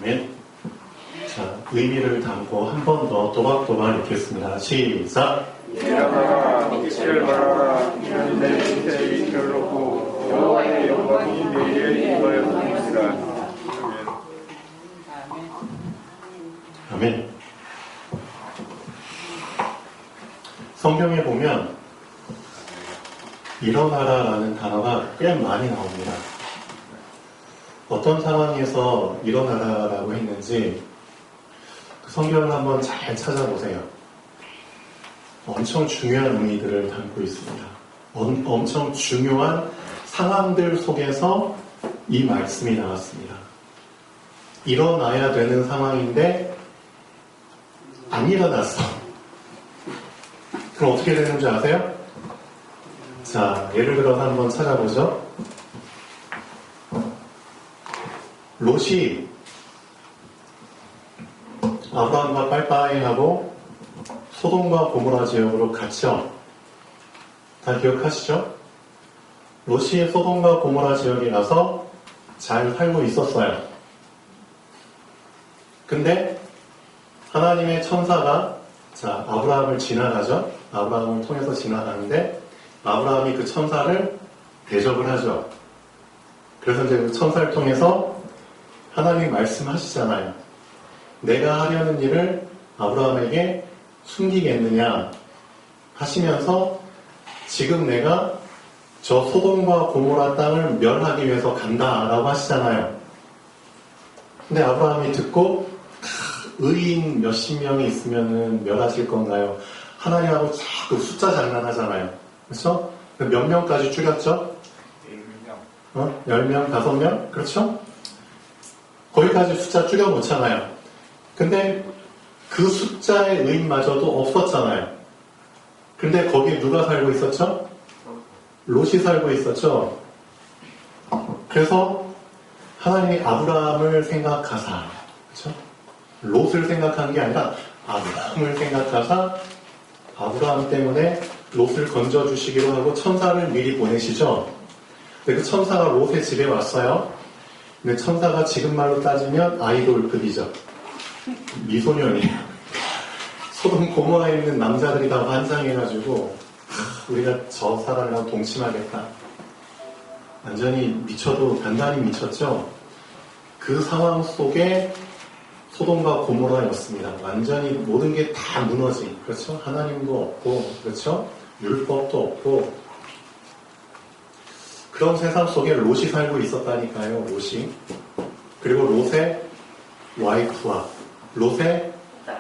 아멘. 자, 의미를 담고 한 번 더 또박또박 읽겠습니다. 시작. 일어나라, 빛을 발하라. 이는 내 인생의 이르렀고 여호와의 영광이 내게 임하였음이니라. 아멘. 아멘. 성경에 보면 일어나라라는 단어가 꽤 많이 나옵니다. 어떤 상황에서 일어나라라고 했는지 그 성경을 한번 잘 찾아보세요. 엄청 중요한 의미들을 담고 있습니다. 엄청 중요한 상황들 속에서 이 말씀이 나왔습니다. 일어나야 되는 상황인데 안 일어났어. 그럼 어떻게 되는지 아세요? 자, 예를 들어서 한번 찾아보죠. 롯이 아브라함과 빠이빠이 하고 소돔과 고모라 지역으로 갔죠. 다 기억하시죠? 롯이 소돔과 고모라 지역에 가서 잘 살고 있었어요. 근데 하나님의 천사가 아브라함을 지나가죠. 아브라함을 통해서 지나가는데 아브라함이 그 천사를 대접을 하죠. 그래서 이제 그 천사를 통해서 하나님이 말씀하시잖아요. 내가 하려는 일을 아브라함에게 숨기겠느냐 하시면서 지금 내가 저 소돔과 고모라 땅을 멸하기 위해서 간다라고 하시잖아요. 근데 아브라함이 듣고 의인 몇십 명이 있으면은 멸하실 건가요? 하나님하고 자꾸 숫자 장난하잖아요. 그렇죠? 몇 명까지 줄였죠? 10명. 10명, 5명? 그렇죠? 거기까지 숫자 줄여놓잖아요. 근데 그 숫자의 의인마저도 없었잖아요. 근데 거기에 누가 살고 있었죠? 롯이 살고 있었죠. 그래서 하나님이 아브라함을 생각하사, 그렇죠? 롯을 생각한 게 아니라 아브라함을 생각하사 아브라함 때문에 롯을 건져주시기로 하고 천사를 미리 보내시죠. 근데 그 천사가 롯의 집에 왔어요. 근데 천사가 지금 말로 따지면 아이돌급이죠. 미소년이에요. 소돔 고모라에 있는 남자들이 다 환장해가지고 우리가 저 사람이랑 동침하겠다. 완전히 미쳐도 단단히 미쳤죠. 그 상황 속에 소돔과 고모라였습니다. 완전히 모든 게 다 무너진, 그렇죠? 하나님도 없고, 그렇죠? 율법도 없고, 그런 세상 속에 롯이 살고 있었다니까요, 롯이. 그리고 롯의 와이프와, 롯의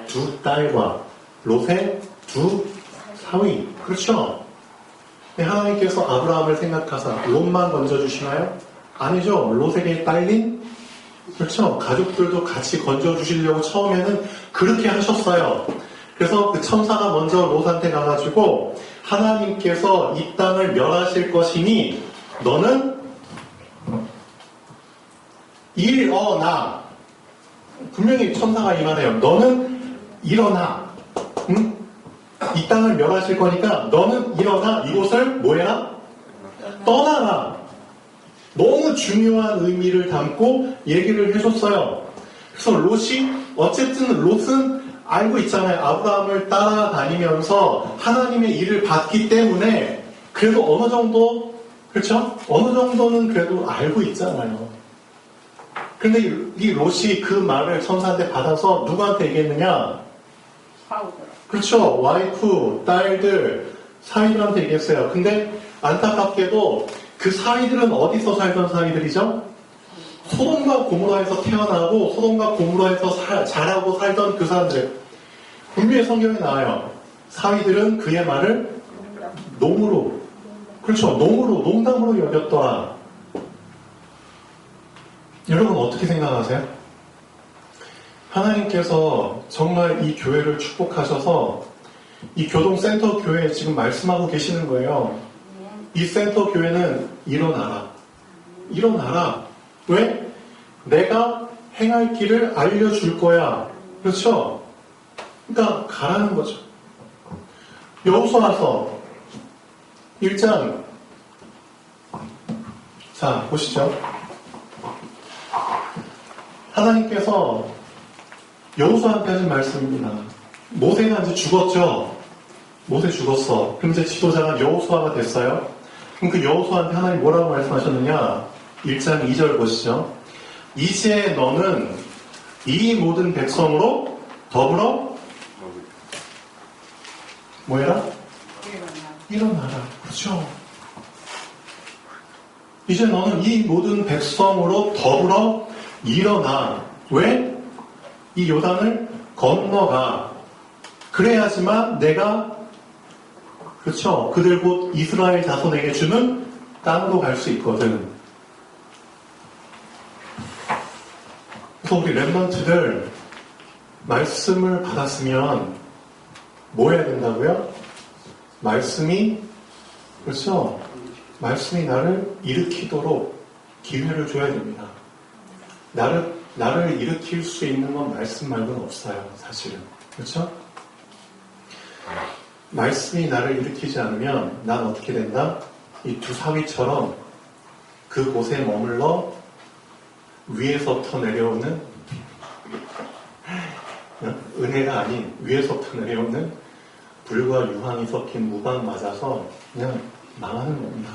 두 딸과, 롯의 두 사위, 그렇죠? 하나님께서 아브라함을 생각하사 롯만 건져주시나요? 아니죠. 롯에게 딸린, 그렇죠. 가족들도 같이 건져주시려고 처음에는 그렇게 하셨어요. 그래서 그 천사가 먼저 롯한테 가가지고 하나님께서 이 땅을 멸하실 것이니 너는 일어나. 분명히 천사가 이 말해요. 너는 일어나. 응? 이 땅을 멸하실 거니까 너는 일어나. 이곳을 뭐해라? 떠나라. 너무 중요한 의미를 담고 얘기를 해줬어요. 그래서 롯이, 어쨌든 롯은 알고 있잖아요. 아브라함을 따라다니면서 하나님의 일을 받기 때문에 그래도 어느 정도, 그렇죠? 어느 정도는 그래도 알고 있잖아요. 근데 이 롯이 그 말을 천사한테 받아서 누구한테 얘기했느냐? 그렇죠. 와이프, 딸들, 사위들한테 얘기했어요. 근데 안타깝게도 그 사위들은 어디서 살던 사위들이죠? 소돔과 고모라에서 태어나고 소돔과 고모라에서 자라고 살던 그 사람들. 분명히 성경에 나와요. 사위들은 그의 말을 농으로, 그렇죠. 농담으로 여겼더라. 여러분 어떻게 생각하세요? 하나님께서 정말 이 교회를 축복하셔서 이 교동센터 교회에 지금 말씀하고 계시는 거예요. 이 센터 교회는 일어나라. 일어나라. 왜? 내가 행할 길을 알려줄 거야. 그렇죠? 그러니까 가라는 거죠. 여호수아서 1장. 자, 보시죠. 하나님께서 여호수아한테 하신 말씀입니다. 모세가 이제 죽었죠. 모세 죽었어. 그럼 이제 지도자가 여호수아가 됐어요. 그럼 그 여호수아한테 하나님 뭐라고 말씀하셨느냐? 1장 2절 보시죠. 이제 너는 이 모든 백성으로 더불어 뭐해라? 일어나라. 그렇죠. 이제 너는 이 모든 백성으로 더불어 일어나. 왜? 이 요단을 건너가. 그래야지만 내가 그렇죠. 그들 곧 이스라엘 자손에게 주는 땅으로 갈 수 있거든. 그래서 우리 랩런트들 말씀을 받았으면 뭐 해야 된다고요? 말씀이 그렇죠. 말씀이 나를 일으키도록 기회를 줘야 됩니다. 나를 일으킬 수 있는 건 말씀 말고는 없어요. 사실은. 그렇죠? 말씀이 나를 일으키지 않으면 난 어떻게 된다? 이 두 사위처럼 그곳에 머물러 위에서부터 내려오는 은혜가 아닌 위에서부터 내려오는 불과 유황이 섞인 무방 맞아서 그냥 망하는 겁니다.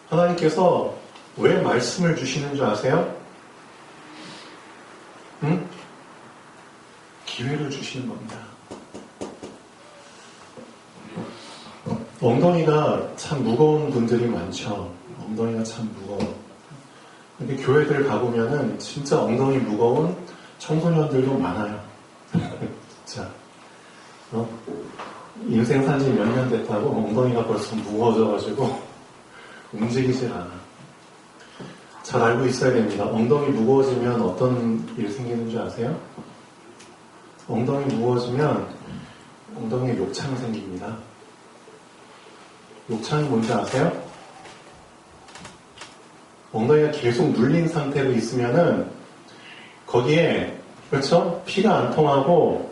하나님께서 왜 말씀을 주시는 줄 아세요? 응? 기회를 주시는 겁니다. 엉덩이가 참 무거운 분들이 많죠. 엉덩이가 참 무거워. 근데 교회들 가보면은 진짜 엉덩이 무거운 청소년들도 많아요. 진짜. 인생 산지 몇 년 됐다고 엉덩이가 벌써 무거워져가지고 움직이질 않아. 잘 알고 있어야 됩니다. 엉덩이 무거워지면 어떤 일 생기는 줄 아세요? 엉덩이 무거워지면 엉덩이에 욕창 생깁니다. 욕창이 뭔지 아세요? 엉덩이가 계속 눌린 상태로 있으면은 거기에 그렇죠? 피가 안 통하고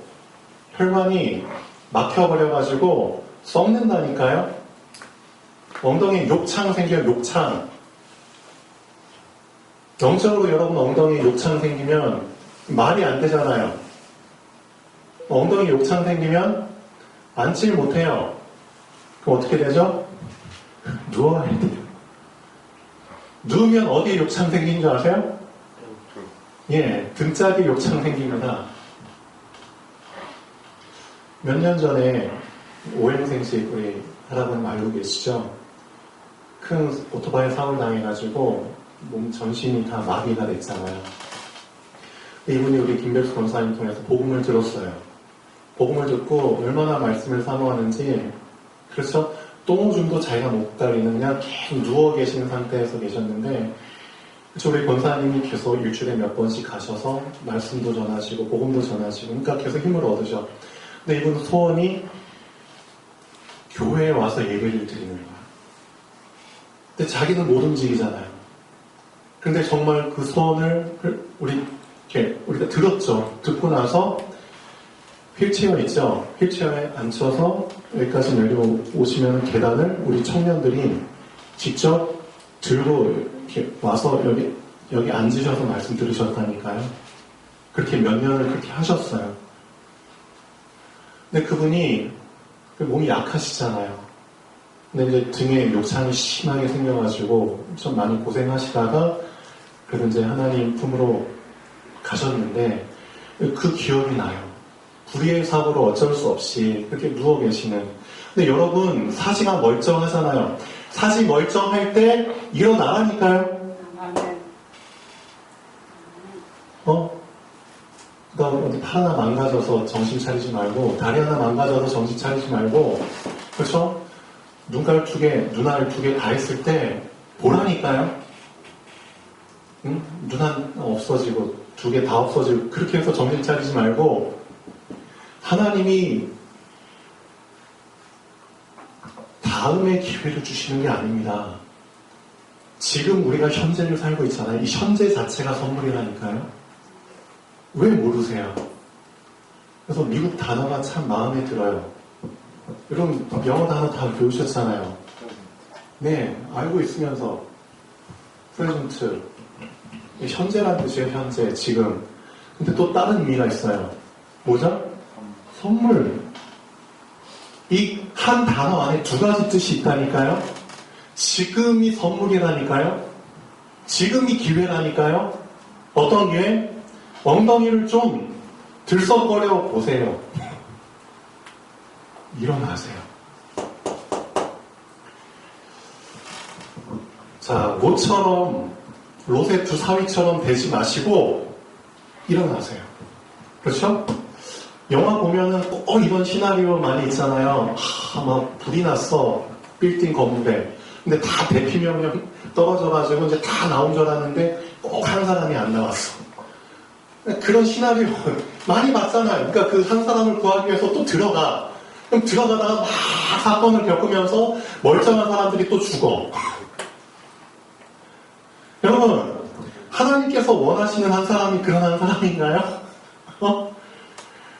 혈관이 막혀버려가지고 썩는다니까요. 엉덩이에 욕창 생겨요. 욕창. 영적으로 여러분 엉덩이에 욕창 생기면 말이 안 되잖아요. 엉덩이에 욕창 생기면 앉질 못해요. 그럼 어떻게 되죠? 누워야 돼요. 누우면 어디에 욕창 생기는 줄 아세요? 예, 등짝에 욕창 생깁니다. 몇 년 전에 오행생식 우리 할아버님 알고 계시죠? 큰 오토바이 사고를 당해가지고 몸 전신이 다 마비가 됐잖아요. 이분이 우리 김백수 권사님 통해서 복음을 들었어요. 복음을 듣고 얼마나 말씀을 사모하는지 그렇죠? 똥오줌도 자기가 못 가리는 그냥 계속 누워 계시는 상태에서 계셨는데 그렇죠? 우리 권사님이 계속 일주일에 몇 번씩 가셔서 말씀도 전하시고 복음도 전하시고 그러니까 계속 힘을 얻으셔. 근데 이분 소원이 교회에 와서 예배를 드리는 거야. 근데 자기는 못 움직이잖아요. 근데 정말 그 소원을 우리가 들었죠. 듣고 나서 휠체어 있죠? 휠체어에 앉혀서 여기까지 내려오시면 계단을 우리 청년들이 직접 들고 이렇게 와서 여기 앉으셔서 말씀 들으셨다니까요. 그렇게 몇 년을 그렇게 하셨어요. 근데 그분이 몸이 약하시잖아요. 근데 이제 등에 욕창이 심하게 생겨가지고 좀 많이 고생하시다가 그래도 이제 하나님 품으로 가셨는데 그 기억이 나요. 불의의 사고로 어쩔 수 없이 그렇게 누워 계시는. 근데 여러분 사지가 멀쩡하잖아요. 사지 멀쩡할 때 일어나라니까요. 그러니까 어디 팔 하나 망가져서 정신 차리지 말고 다리 하나 망가져서 정신 차리지 말고 그렇죠? 눈깔 2개, 눈알 2개 다 있을 때 보라니까요. 응? 눈 하나 없어지고 2개 다 없어지고 그렇게 해서 정신 차리지 말고 하나님이 다음에 기회를 주시는 게 아닙니다. 지금 우리가 현재를 살고 있잖아요. 이 현재 자체가 선물이라니까요. 왜 모르세요? 그래서 미국 단어가 참 마음에 들어요. 여러분 영어 단어 다 배우셨잖아요. 네, 알고 있으면서 프레젠트 현재란 뜻이에요, 현재, 지금. 근데 또 다른 의미가 있어요. 뭐죠? 선물. 이 한 단어 안에 두 가지 뜻이 있다니까요. 지금이 선물이라니까요. 지금이 기회라니까요. 어떤 기회? 엉덩이를 좀 들썩거려 보세요. 일어나세요. 자, 모처럼 롯의 두 사위처럼 되지 마시고 일어나세요. 그렇죠? 영화 보면은 이런 시나리오 많이 있잖아요. 막 불이 났어. 빌딩 건물에. 근데 다 대피 명령 떨어져가지고 이제 다 나온 줄 알았는데 꼭 한 사람이 안 나왔어. 그런 시나리오 많이 봤잖아요. 그러니까 그 한 사람을 구하기 위해서 또 들어가. 그럼 들어가다가 막 사건을 겪으면서 멀쩡한 사람들이 또 죽어. 여러분, 하나님께서 원하시는 한 사람이 그런 한 사람인가요?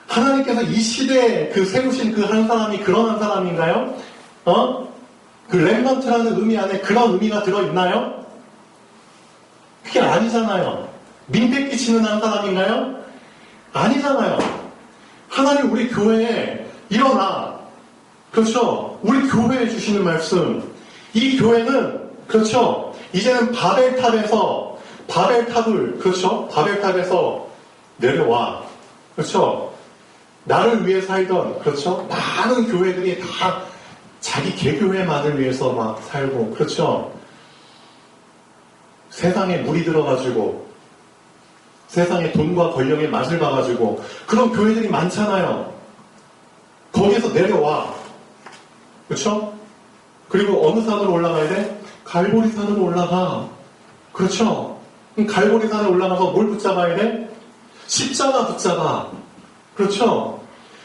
하나님께서 이 시대에 세우신 그 한 사람이 그런 한 사람인가요? 그 렘넌트라는 의미 안에 그런 의미가 들어있나요? 그게 아니잖아요. 민폐 끼치는 한 사람인가요? 아니잖아요. 하나님 우리 교회에 일어나. 그렇죠? 우리 교회에 주시는 말씀. 이 교회는, 그렇죠? 이제는 그렇죠? 바벨탑에서 내려와. 그렇죠? 나를 위해 살던, 그렇죠? 많은 교회들이 다 자기 개교회만을 위해서 막 살고, 그렇죠? 세상에 물이 들어가지고, 세상에 돈과 권력의 맛을 봐가지고, 그런 교회들이 많잖아요. 거기에서 내려와. 그렇죠? 그리고 어느 산으로 올라가야 돼? 갈보리 산으로 올라가. 그렇죠? 그럼 갈보리 산에 올라가서 뭘 붙잡아야 돼? 십자가 붙잡아. 그렇죠?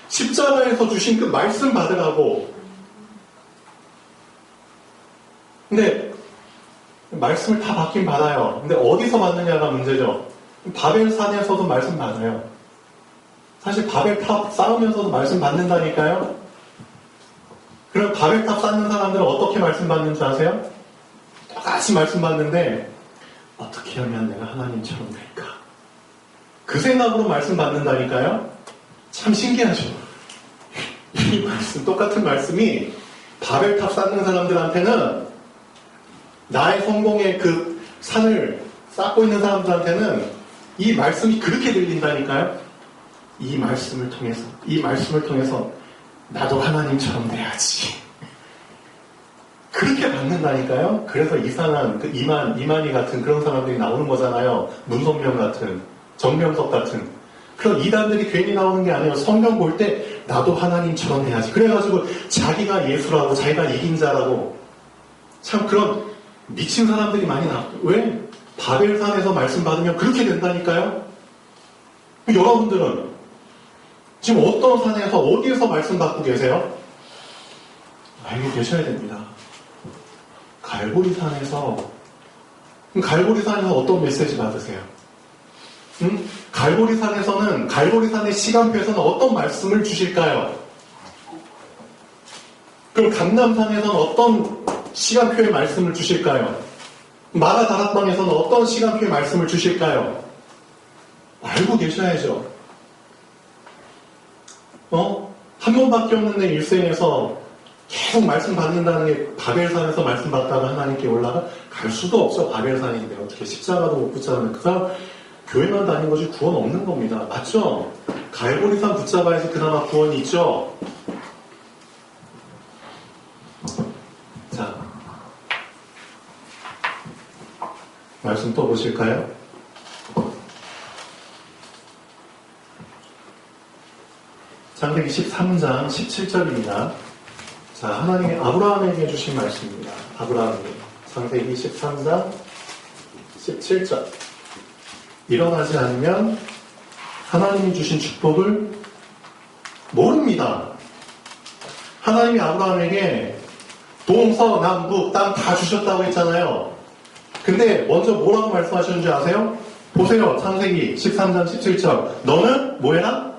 십자가에서 주신 그 말씀 받으라고. 근데 말씀을 다 받긴 받아요. 근데 어디서 받느냐가 문제죠. 바벨산에서도 말씀 받아요. 사실 바벨탑 쌓으면서도 말씀 받는다니까요. 그럼 바벨탑 쌓는 사람들은 어떻게 말씀 받는 줄 아세요? 똑같이 말씀 받는데 어떻게 하면 내가 하나님처럼 될까? 그 생각으로 말씀 받는다니까요. 참 신기하죠. 이 말씀, 똑같은 말씀이 바벨탑 쌓는 사람들한테는, 나의 성공의 그 산을 쌓고 있는 사람들한테는 이 말씀이 그렇게 들린다니까요. 이 말씀을 통해서 나도 하나님처럼 돼야지. 그렇게 받는다니까요. 그래서 이상한 그 이만희 같은 그런 사람들이 나오는 거잖아요. 문성명 같은, 정명석 같은. 그런 이단들이 괜히 나오는 게 아니에요. 성경 볼 때 나도 하나님처럼 해야지. 그래가지고 자기가 예수라고, 자기가 이긴 자라고. 참 그런 미친 사람들이 많이 나와요. 왜? 바벨산에서 말씀 받으면 그렇게 된다니까요. 여러분들은 지금 어떤 산에서 어디에서 말씀 받고 계세요? 알고 계셔야 됩니다. 갈보리산에서. 그럼 갈보리산에서 어떤 메시지 받으세요? 갈보리산의 시간표에서는 어떤 말씀을 주실까요? 그럼 감남산에서는 어떤 시간표의 말씀을 주실까요? 마라다락방에서는 어떤 시간표의 말씀을 주실까요? 알고 계셔야죠. 한 번밖에 없는 내 일생에서 계속 말씀 받는다는 게 바벨산에서 말씀 받다가 하나님께 올라가 갈 수도 없죠. 바벨산인데 어떻게 십자가도 못 붙잡으면 그 사람 교회만 다닌 거지 구원 없는 겁니다. 맞죠? 갈보리산 붙잡아야지 그나마 구원이 있죠. 자, 말씀 또 보실까요? 창세기 13장 17절입니다. 자, 하나님이 아브라함에게 주신 말씀입니다. 아브라함에게. 창세기 13장 17절. 일어나지 않으면 하나님이 주신 축복을 모릅니다. 하나님이 아브라함에게 동서남북 땅 다 주셨다고 했잖아요. 근데 먼저 뭐라고 말씀하셨는지 아세요? 보세요. 창세기 13장 17절. 너는 뭐 해라?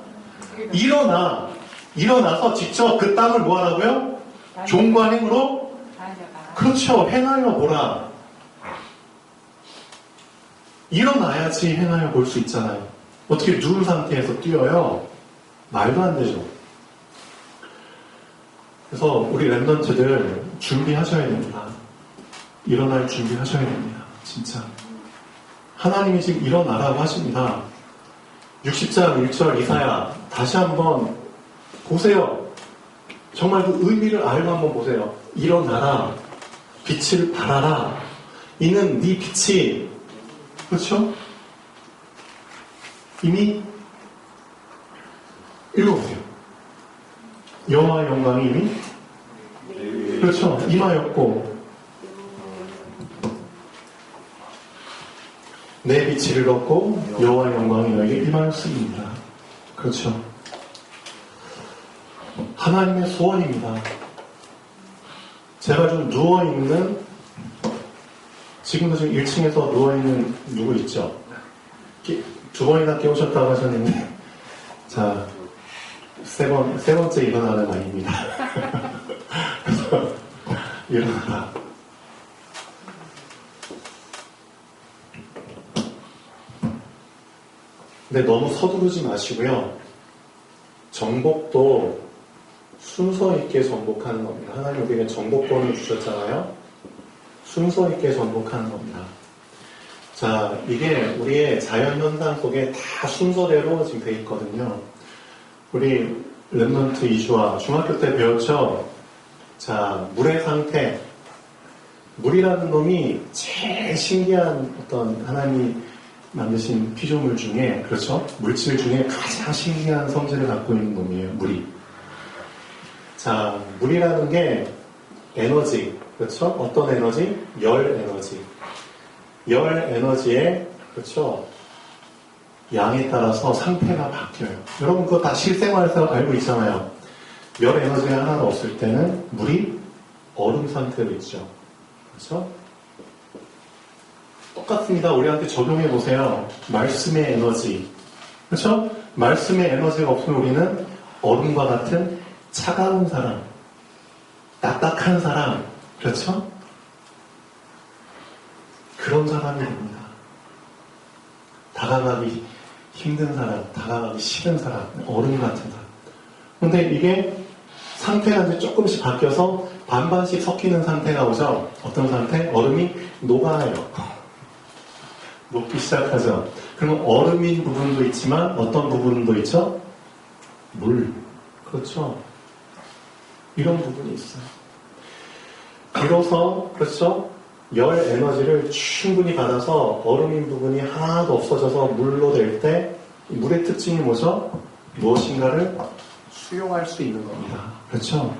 일어나서 직접 그 땅을 뭐 하라고요? 종과 행으로? 그렇죠. 행하여 보라. 일어나야지 행하여 볼 수 있잖아요. 어떻게 누운 상태에서 뛰어요? 말도 안 되죠. 그래서 우리 랩런트들 준비하셔야 됩니다. 일어날 준비하셔야 됩니다. 진짜. 하나님이 지금 일어나라고 하십니다. 60장 1절 이사야 다시 한번 보세요. 정말 그 의미를 알고 한번 보세요. 일어나라. 빛을 발하라. 이는 네 빛이 그렇죠? 이미 읽어보세요. 여호와의 영광이 이미 그렇죠. 임하였고 내 빛을 잃었고 여호와의 영광이 너에게 임하였습니다. 그렇죠. 하나님의 소원입니다. 제가 좀 누워있는 지금도 지금 1층에서 누워있는 누구 있죠? 두 번이나 깨우셨다고 하셨는데 자 세 번째 일어나는 아이입니다. 그래서 일어나라. 근데 너무 서두르지 마시고요. 정복도 순서 있게 정복하는 겁니다. 하나님 우리에게 정복권을 주셨잖아요. 순서 있게 정복하는 겁니다. 자, 이게 우리의 자연현상 속에 다 순서대로 지금 돼 있거든요. 우리 랩런트 이주와 중학교 때 배웠죠? 자, 물의 상태. 물이라는 놈이 제일 신기한 어떤 하나님이 만드신 피조물 중에, 그렇죠? 물질 중에 가장 신기한 성질을 갖고 있는 놈이에요, 물이. 자, 물이라는 게 에너지, 그렇죠? 어떤 에너지? 열 에너지. 열 에너지에, 그렇죠? 양에 따라서 상태가 바뀌어요. 여러분 그거 다 실생활에서 알고 있잖아요. 열 에너지가 하나도 없을 때는 물이 얼음 상태로 있죠. 그렇죠? 똑같습니다. 우리한테 적용해 보세요. 말씀의 에너지. 그렇죠? 말씀의 에너지가 없으면 우리는 얼음과 같은 차가운 사람, 딱딱한 사람, 그렇죠? 그런 사람이 됩니다. 다가가기 힘든 사람, 다가가기 싫은 사람, 얼음 같은 사람. 근데 이게 상태가 이제 조금씩 바뀌어서 반반씩 섞이는 상태가 오죠. 어떤 상태? 얼음이 녹아요. 녹기 시작하죠. 그러면 얼음인 부분도 있지만 어떤 부분도 있죠? 물. 그렇죠. 이런 부분이 있어요. 비로소, 그렇죠? 열 에너지를 충분히 받아서 얼음인 부분이 하나도 없어져서 물로 될 때 물의 특징이 뭐죠? 무엇인가를 수용할 수 있는 겁니다. 그렇죠?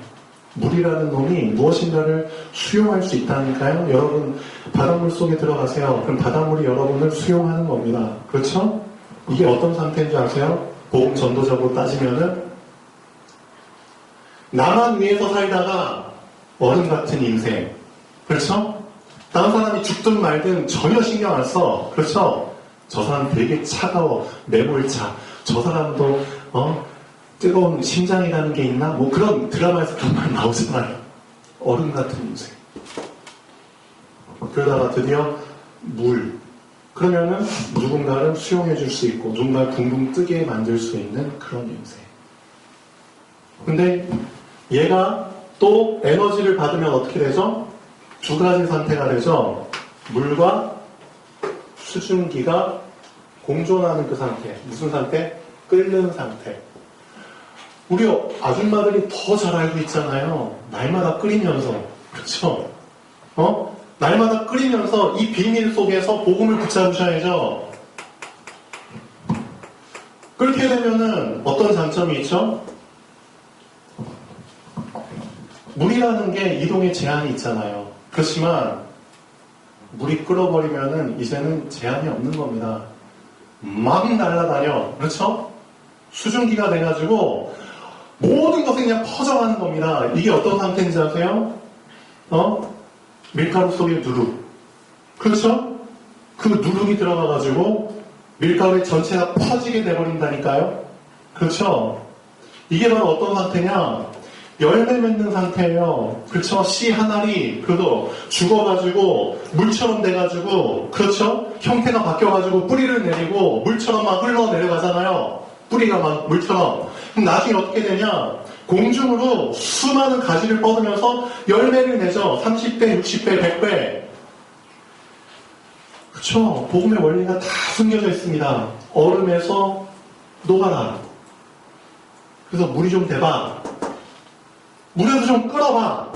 물이라는 놈이 무엇인가를 수용할 수 있다니까요. 여러분 바닷물 속에 들어가세요. 그럼 바닷물이 여러분을 수용하는 겁니다. 그렇죠? 이게 어떤 상태인 줄 아세요? 복음 전도적으로 따지면은 나만 위해서 살다가 얼음 같은 인생. 그렇죠? 다른 사람이 죽든 말든 전혀 신경 안 써. 그렇죠? 저 사람 되게 차가워. 매몰차. 저 사람도 뜨거운 심장이라는 게 있나? 뭐 그런 드라마에서 그런 말 나오잖아요. 얼음 같은 인생. 그러다가 드디어 물. 그러면은 누군가를 수용해 줄 수 있고 누군가를 붕붕 뜨게 만들 수 있는 그런 인생. 근데 얘가 또 에너지를 받으면 어떻게 되죠? 두 가지 상태가 되죠. 물과 수증기가 공존하는 그 상태. 무슨 상태? 끓는 상태. 우리 아줌마들이 더 잘 알고 있잖아요. 날마다 끓이면서. 그렇죠? 날마다 끓이면서 이 비밀 속에서 복음을 붙잡으셔야죠. 그렇게 되면은 어떤 장점이 있죠? 물이라는 게 이동의 제한이 있잖아요. 그렇지만 물이 끓어버리면은 이제는 제한이 없는 겁니다. 막 날아다녀. 그렇죠? 수증기가 돼가지고 모든 것이 그냥 퍼져가는 겁니다. 이게 어떤 상태인지 아세요? 밀가루 속에 누룩. 그렇죠? 그 누룩이 들어가가지고 밀가루의 전체가 퍼지게 돼버린다니까요. 그렇죠? 이게 바로 어떤 상태냐? 열매 맺는 상태예요. 그렇죠? 씨 한 알이 그래도 죽어가지고 물처럼 돼가지고 그렇죠? 형태가 바뀌어가지고 뿌리를 내리고 물처럼 막 흘러내려가잖아요. 뿌리가 막 물처럼. 그럼 나중에 어떻게 되냐? 공중으로 수많은 가지를 뻗으면서 열매를 내죠. 30배, 60배, 100배. 그렇죠? 복음의 원리가 다 숨겨져 있습니다. 얼음에서 녹아라. 그래서 물이 좀 돼봐. 물에서 좀 끓어봐.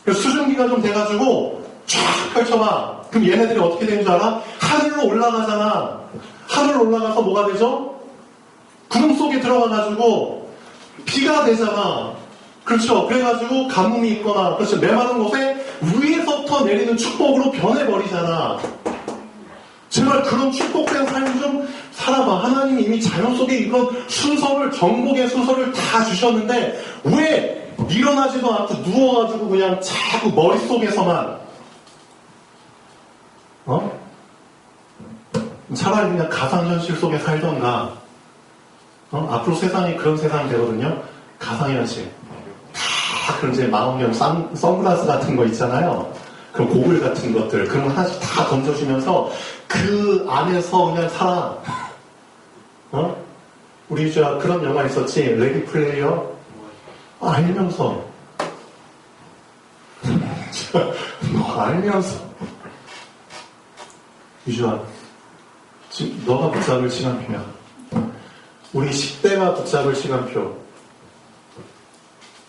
수증기가 좀 돼가지고 쫙 펼쳐봐. 그럼 얘네들이 어떻게 되는 줄 알아? 하늘로 올라가잖아. 하늘로 올라가서 뭐가 되죠? 구름 속에 들어가가지고 비가 되잖아. 그렇죠. 그래가지고 가뭄이 있거나 그렇죠. 메마른 곳에 위에서부터 내리는 축복으로 변해버리잖아. 제발 그런 축복된 삶 좀 살아봐. 하나님이 이미 자연 속에 이런 순서를, 정복의 순서를 다 주셨는데 왜 일어나지도 않고 누워가지고 그냥 자꾸 머릿속에서만 차라리 그냥 가상현실 속에 살던가 앞으로 세상이 그런 세상이 되거든요. 가상현실 다 그런 이제 망원경 선글라스 같은 거 있잖아요. 그런 고글 같은 것들 그런 거 하나씩 다 던져주면서 그 안에서 그냥 살아. 우리 저 그런 영화 있었지. 레디 플레이어. 알면서 너 알면서 유주아 지금 너가 붙잡을 시간표야. 우리 10대가 붙잡을 시간표.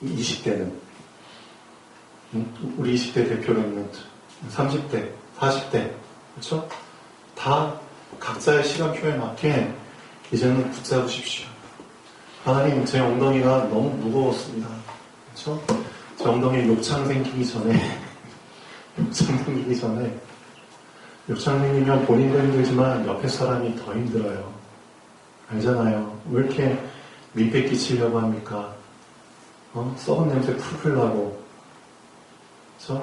20대는 우리 20대 대표로 있는 30대, 40대 그렇죠? 다 각자의 시간표에 맞게 이제는 붙잡으십시오. 하나님, 제 엉덩이가 너무 무거웠습니다. 그렇죠? 제 엉덩이에 욕창 생기기 전에 욕창 생기면 본인도 힘들지만 옆에 사람이 더 힘들어요. 알잖아요. 왜 이렇게 민폐 끼치려고 합니까? 썩은 냄새 풀풀 나고 그렇죠?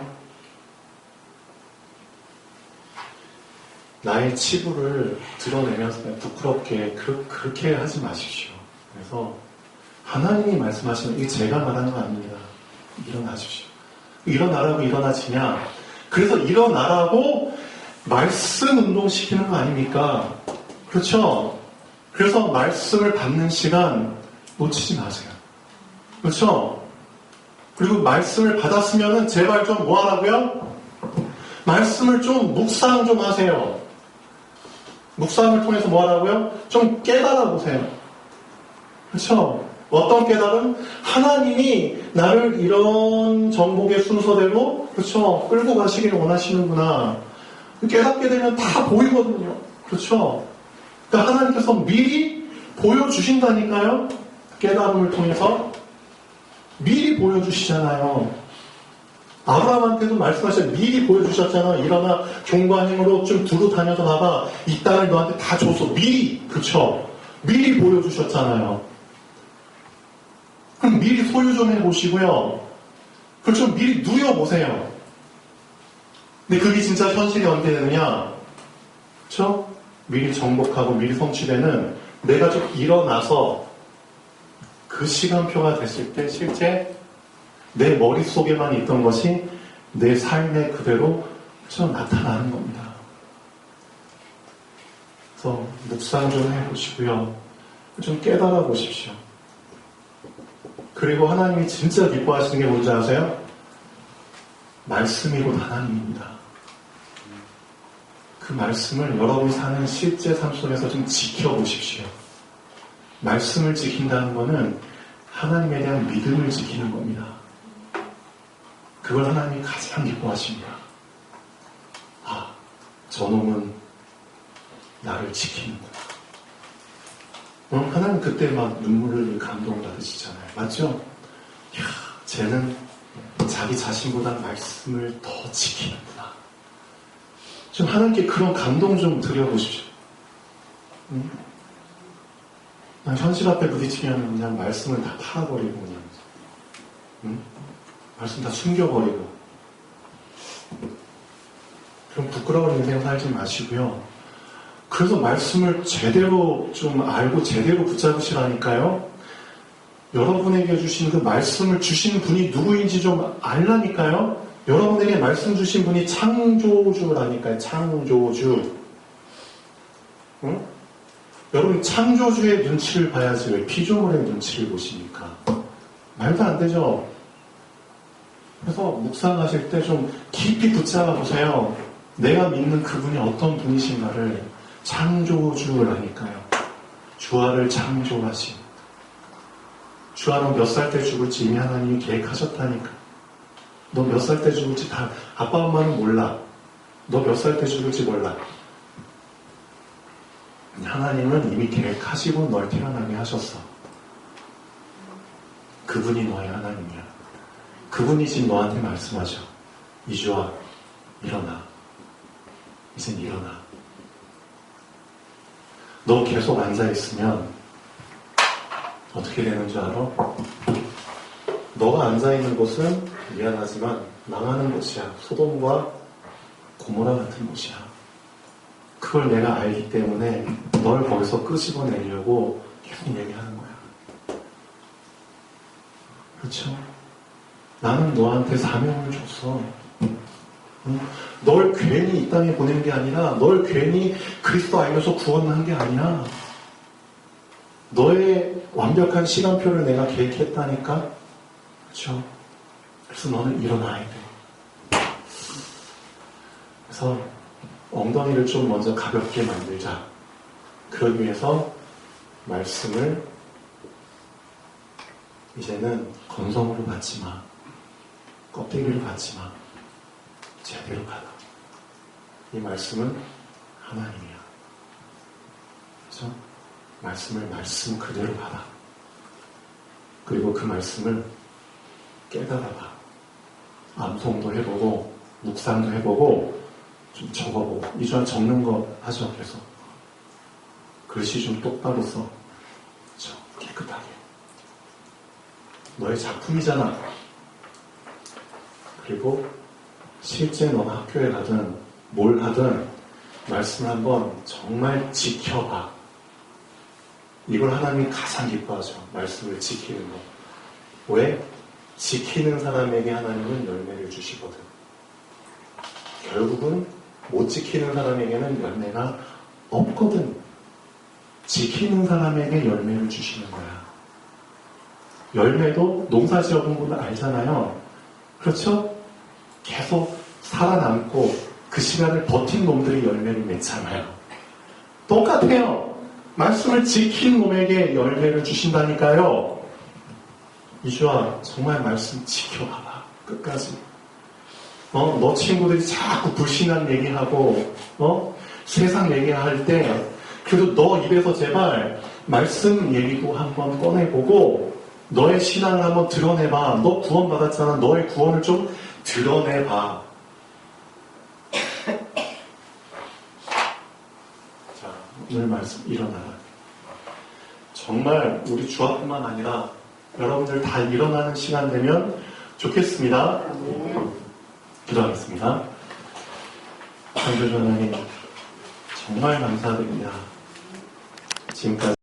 나의 치부를 드러내면서 부끄럽게 그렇게 하지 마십시오. 그래서 하나님이 말씀하시는 이게 제가 말하는 거 아닙니다. 일어나십시오. 일어나라고 일어나지냐? 그래서 일어나라고 말씀 운동시키는 거 아닙니까? 그렇죠? 그래서 말씀을 받는 시간 놓치지 마세요. 그렇죠? 그리고 말씀을 받았으면은 제발 좀 뭐 하라고요? 말씀을 좀 묵상 좀 하세요. 묵상을 통해서 뭐 하라고요? 좀 깨달아 보세요. 그렇죠? 어떤 깨달음? 하나님이 나를 이런 정복의 순서대로 그렇죠? 끌고 가시길 원하시는구나. 깨닫게 되면 다 보이거든요. 그렇죠? 그러니까 하나님께서 미리 보여주신다니까요. 깨달음을 통해서 미리 보여주시잖아요. 아브라함한테도 말씀하셨어요. 미리 보여주셨잖아요. 일어나 종과 힘으로 좀 두루 다녀서 봐봐. 이 땅을 너한테 다 줬어. 미리. 그렇죠? 미리 보여주셨잖아요. 그럼 미리 소유 좀 해보시고요. 그렇죠? 미리 누려보세요. 근데 그게 진짜 현실이 언제 되느냐? 그렇죠? 미리 정복하고 미리 성취되는 내가 좀 일어나서 그 시간표가 됐을 때 실제 내 머릿속에만 있던 것이 내 삶에 그대로 그렇죠? 나타나는 겁니다. 그래서 묵상 좀 해보시고요. 좀 깨달아 보십시오. 그리고 하나님이 진짜 기뻐하시는 게 뭔지 아세요? 말씀이 곧 하나님입니다. 그 말씀을 여러분이 사는 실제 삶 속에서 좀 지켜보십시오. 말씀을 지킨다는 것은 하나님에 대한 믿음을 지키는 겁니다. 그걸 하나님이 가장 기뻐하십니다. 아, 저놈은 나를 지키는구나. 하나님 그때 막 눈물을 감동받으시잖아요. 맞죠? 이야, 쟤는 자기 자신보다 말씀을 더 지키는구나. 좀 하나님께 그런 감동 좀 드려보십시오. 현실 앞에 부딪히면 그냥 말씀을 다 팔아버리고 그냥 말씀 다 숨겨버리고 그럼 부끄러운 인생 살지 마시고요. 그래서 말씀을 제대로 좀 알고 제대로 붙잡으시라니까요. 여러분에게 주신 그 말씀을 주신 분이 누구인지 좀 알라니까요. 여러분에게 말씀 주신 분이 창조주라니까요. 창조주. 응? 여러분 창조주의 눈치를 봐야지 왜 피조물의 눈치를 보십니까? 말도 안 되죠. 그래서 묵상하실 때 좀 깊이 붙잡아 보세요. 내가 믿는 그분이 어떤 분이신가를. 창조주라니까요. 주아를 창조하신. 주아는 몇 살 때 죽을지 이미 하나님이 계획하셨다니까. 너 몇 살 때 죽을지 다 아빠 엄마는 몰라. 너 몇 살 때 죽을지 몰라. 하나님은 이미 계획하시고 널 태어나게 하셨어. 그분이 너의 하나님이야. 그분이 지금 너한테 말씀하죠. 이주아, 일어나. 이젠 일어나. 너 계속 앉아있으면 어떻게 되는 줄 알아? 너가 앉아있는 곳은 미안하지만 망하는 곳이야. 소돔과 고모라 같은 곳이야. 그걸 내가 알기 때문에 널 거기서 끄집어내려고 계속 얘기하는 거야. 그렇죠? 나는 너한테 사명을 줬어. 널 괜히 이 땅에 보낸 게 아니라, 널 괜히 그리스도 알면서 구원한 게 아니라, 너의 완벽한 시간표를 내가 계획했다니까? 그렇죠? 그래서 너는 일어나야 돼. 그래서 엉덩이를 좀 먼저 가볍게 만들자. 그러기 위해서 말씀을 이제는 건성으로 받지 마. 껍데기를 받지 마. 제대로 받아. 이 말씀은 하나님이야. 그래서 말씀을 말씀 그대로 받아. 그리고 그 말씀을 깨달아봐. 암송도 해보고 묵상도 해보고 좀 적어보고. 이주한 적는 거 하죠. 그래서 글씨 좀 똑바로 써. 그렇죠? 깨끗하게. 너의 작품이잖아. 그리고 실제 너가 학교에 가든 뭘 하든 말씀을 한번 정말 지켜봐. 이걸 하나님이 가장 기뻐하죠. 말씀을 지키는 거. 왜? 지키는 사람에게 하나님은 열매를 주시거든. 결국은 못 지키는 사람에게는 열매가 없거든. 지키는 사람에게 열매를 주시는 거야. 열매도 농사 지어본 분들 알잖아요. 그렇죠? 계속 살아남고 그 시간을 버틴 놈들이 열매를 맺잖아요. 똑같아요. 말씀을 지킨 놈에게 열매를 주신다니까요. 이주아, 정말 말씀 지켜봐봐. 끝까지. 너 친구들이 자꾸 불신한 얘기하고, 세상 얘기할 때, 그래도 너 입에서 제발 말씀 얘기도 한번 꺼내보고, 너의 신앙을 한번 드러내봐. 너 구원받았잖아. 너의 구원을 좀 드러내봐. 자, 오늘 말씀 일어나라. 정말 우리 주아뿐만 아니라 여러분들 다 일어나는 시간 되면 좋겠습니다. 기도하겠습니다. 창조주 하나님, 정말 감사드립니다. 지금까지